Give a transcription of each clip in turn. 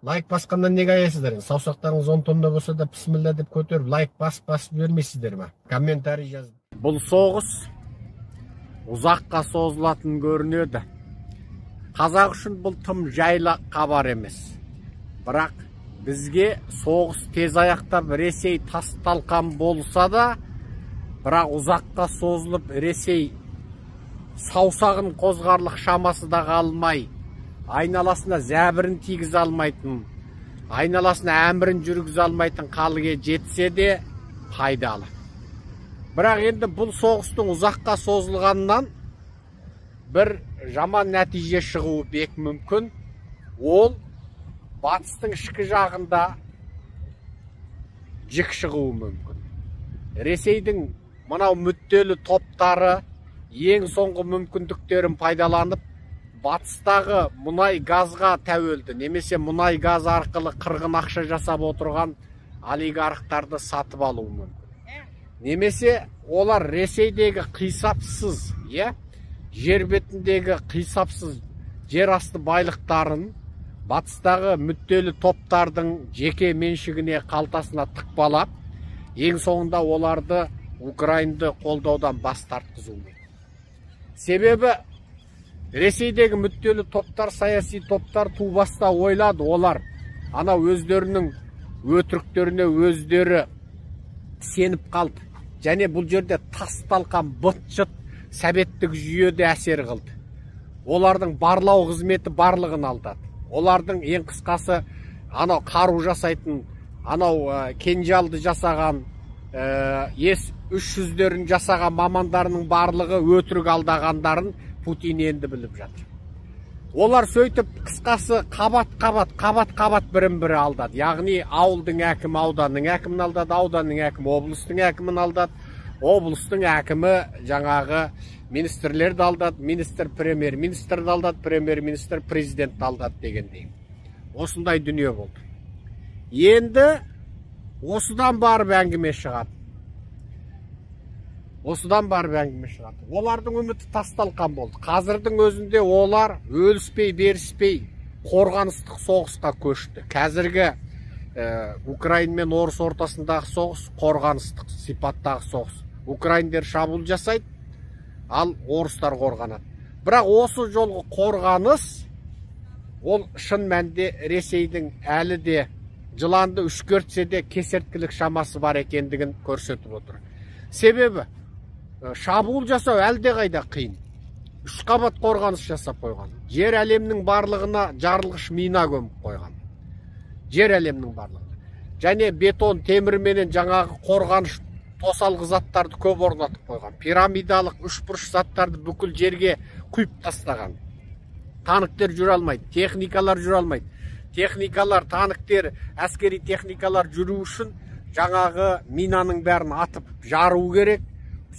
Лайк басқандан неге аясыздар? Саусақтарыңыз 10 тонна болса да бісміллә деп көтеріп, лайк басып бермейсіздер ме? Комментарий жазып. Бұл соғыс ұзаққа созылатын көрінеді. Қазақ үшін бұл тым жайлы хабар емес. Бірақ бізге соғыс тез аяқтап Ресей тас-талқан болса да, бірақ ұзаққа созылып Ресей саусағын қозғарлық шамасы да қалмай, айналасына зәбірін тигіз алмайтын, айналасына әмірін жүргіз алмайтын халге жетсе де пайдалы. Бірақ енді бұл соғыстың ұзаққа созылғанынан бір жаман нәтиже шығуы бек мүмкін. Ол батыстың ішкі жағында жік шығуы мүмкін. Ресейдің мынау мүдделі топтары ең соңғы мүмкіндіктерін пайдаланып, батыстағы мұнай газға тәуелді, немесе мұнай газ арқылы қырғын ақша жасап отырған олигархтарды сатып алуы мүмкін. Немесе олар Ресейдегі қисапсыз, жер бетіндегі қисапсыз жер асты байлықтарын батыстағы мүдделі топтардың жеке меншігіне, қалтасына тықпалап, ең соңында оларды Украинды қолдаудан бас тартқызу мүмкін. Себебі Ресейдегі мүдделі топтар, саяси топтар ту баста ойлады, олар ана өздерінің өтіріктеріне өздері сеніп қалды. Және бұл жерде тас-талқан быт-шыт советтік жүйеде әсер қылды. Олардың барлау қызметі барлығын алдады. Олардың ең қысқасы анау қару жасайтын, анау кенжалды жасаған, С-300-дерін жасаған мамандарының барлығы өтірік алдағандарын Путин енді біліп жатыр. Олар сөйтіп қысқасы қабат бірін-бірі алдады. Яғни ауылдың әкімі ауданның әкімін алдады, ауданның әкімі облыстың әкімін алдады, облыстың әкімі жаңағы министрлерді алдады, министр премьер-министрді алдады, премьер-министр президентті алдады дегендей. Осындай дүние болды. Енді осыдан барып әңгіме шығады. Олардың үміті тас-талқан болды. Қазірдің өзінде олар өліспей, беріспей қорғаныстық соғысқа көшті. Қазіргі Украин мен Орыс ортасындағы соғыс қорғаныстық сипаттағы соғыс. Украиндер шабуыл жасайды, ал орыстар қорғанады. Бірақ осы жолғы қорғаныс ол шын мәнде Ресейдің әлі де жыланды үшкертсе де кесерткілік шамасы бар екендігін көрсетіп отыр. Себебі шабуыл жасау әлде қайда қиын. 3 қабат қорғаныс жасап қойған. Жер әлемнің барлығына жарылғыш мина көміп қойған. Жер әлемнің барлығына. Және бетон, темірменен жаңағы қорғаныш тосалғы заттарды көп орнатып қойған. Пирамидалық үшбұрыш заттарды бүкіл жерге құйып тастаған. Танктер жүре алмайды, техникалар жүре алмайды. Техникалар, танктер, әскери техникалар жүру үшін жаңағы минаның бәрін атып жару керек.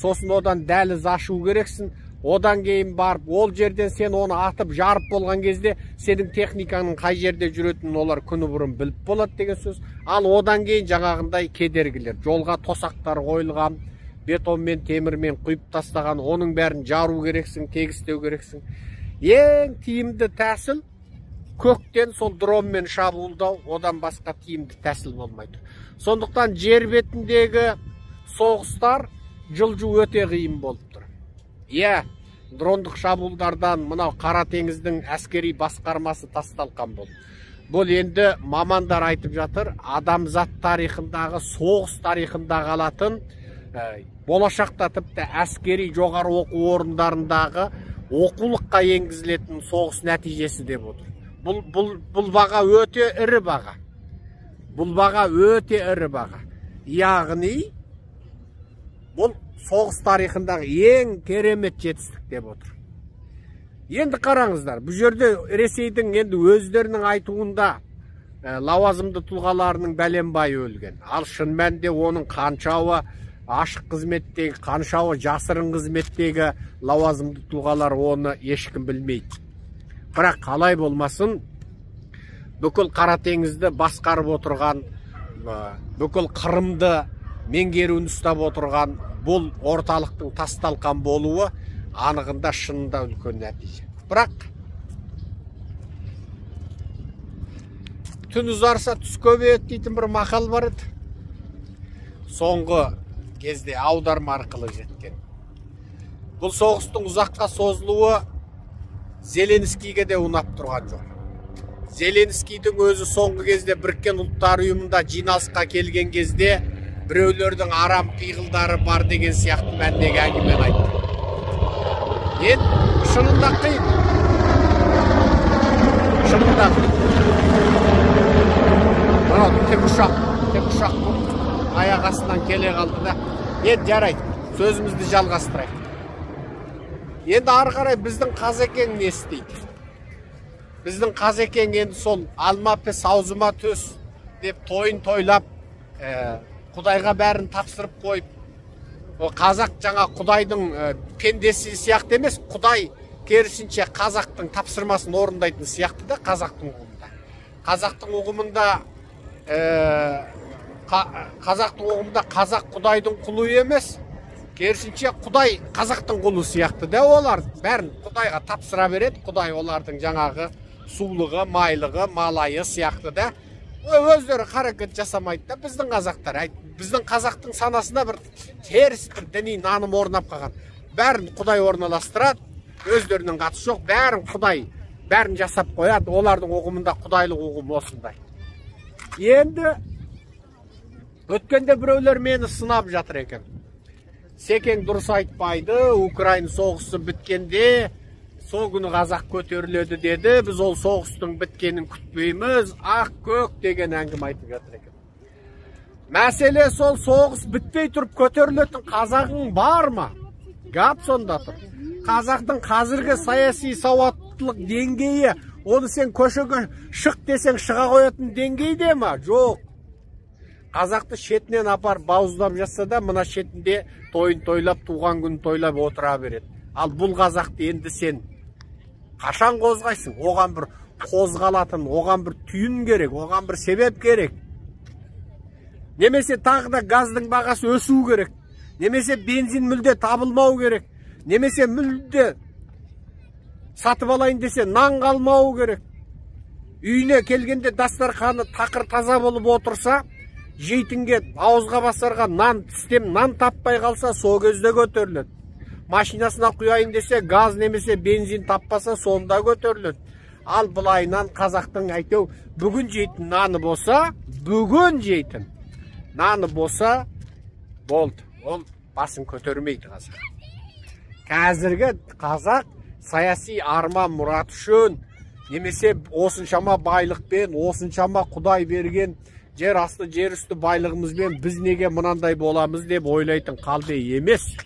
Сосын одан дәліз ашу керексің. Одан кейін барып, ол жерден сен оны атып жарып болған кезде сенің техниканың қай жерде жүретінін олар күні бұрын біліп болады деген сөз. Ал одан кейін жаңағындай кедергілер, жолға тосақтар қойылған, бетонмен, темірмен құйып тастаған, оның бәрін жару керексің, тегістеу керексің. Ең тиімді тәсіл көктен сол дронмен шабуылдау, одан басқа тиімді тәсіл болмайды. Сондықтан жер бетіндегі соғыстар жылжу өте қиын болып тұр. Дрондық шабуылдардан мынау Қара теңіздің әскери басқармасы тас-талқан болды. Бұл енді мамандар айтып жатыр, адамзат тарихындағы, соғыс тарихында қалатын, болашақта тіпті әскери жоғары оқу орындарындағы оқулыққа енгізілетін соғыс нәтижесі деп отыр. Бұл баға өте ірі баға. Яғни бұл соғыс тарихындағы ең керемет жетістік деп отыр. Енді қараңыздар, бұл жерде Ресейдің енді өздерінің айтуында лауазымды тұлғаларының бәленбай өлген. Ал шын мәнінде оның қаншауы ашық қызметтегі, қаншауы жасырын қызметтегі лауазымды тұлғалар оны ешкім білмейді. Бірақ қалай болмасын, бүкіл Қара теңізді басқарып отырған, бүкіл Қырымды меңгеруін ұстап отырған бұл орталықтың тас-талқан болуы анығында шынында үлкен нәтиже. Бірақ түн ұзарса түс көбейеді дейтін бір мақал бар еді. Соңғы кезде аударма арқылы жеткен. Бұл соғыстың ұзаққа созылуы Зеленскийге де ұнап тұрған жоқ. Зеленскийдің өзі соңғы кезде Біріккен Ұлттар Ұйымында жиналысқа келген кезде біреулердің арам пиғылдары бар деген сияқты мәніндегі әңгімені айтты. Енді шынында қиын. Шынында тек ұшақ аяқ астынан келе қалды да. Енді жарайды, сөзімізді жалғастырайық. Енді ары қарай біздің Қазекең не істейді? Біздің Қазекең енді сол алма піс аузыма төс деп тойын тойлап, Құдайға бәрін тапсырып қойып, қазақ жаңа Құдайдың пендесі сияқты емес, Құдай керісінше қазақтың тапсырмасын орындайтын сияқты да қазақтың ұғымында. Қазақтың ұғымында қазақ Құдайдың құлы емес, керісінше Құдай қазақтың құлы сияқты да, олар бәрін Құдайға тапсыра береді. Құдай олардың жаңағы сулығы, майлығы, малайы сияқты да. Өздері қарекет жасамайды да. Біздің қазақтар, біздің қазақтың санасында бір теріс бір діни наным орнап қалған. Бәрін Құдай орналастырады, өздерінің қатысы жоқ, бәрін Құдай, бәрін жасап қояды. Олардың ұғымында Құдайлық ұғым осындай. Енді өткенде біреулер мені сынап жатыр екен. Секең дұрыс айтпайды, Украин соғысы біткенде сол күні қазақ көтеріледі деді, біз ол соғыстың біткенін күтпейміз, ақ көк деген әңгіме айтып жатыр екен. Мәселе сол соғыс бітпей тұрып көтерілетін қазағың бар ма? Гап сонда тұр. Қазақтың қазіргі саяси сауаттылық деңгейі, оны сен көшеге шық десең шыға қоятын деңгейде ма? Жоқ. Қазақты шетінен апар бауыздап жатса да, мына шетінде тойын тойлап, туған күн тойлап отыра береді. Ал бұл қазақты енді сен қашан қозғайсың? Оған бір қозғалатын, оған бір түйін керек, оған бір себеп керек. Немесе тағы да газдың бағасы өсу керек. Немесе бензин мүлде табылмау керек. Немесе мүлде сатып алайын десе нан қалмау керек. Үйіне келгенде дастарханы тақыр таза болып отырса, жейтінге ауызға басарға нан тістем, нан таппай қалса, сол кезде көтеріледі. Машинасына құяйын десе, газ немесе бензин таппаса, сонда көтеріледі. Ал бұлайынан қазақтың әйтеу бүгін жейтін наны болса, бүгін жейтін наны болса, болды. Ол басын көтермейді қазақ. Қазіргі қазақ саяси арман мұрат үшін, немесе осыншама байлықпен, осыншама Құдай берген жер асты, жер үсті байлығымызбен біз неге мынандай боламыз деп ойлайтын қалды емес.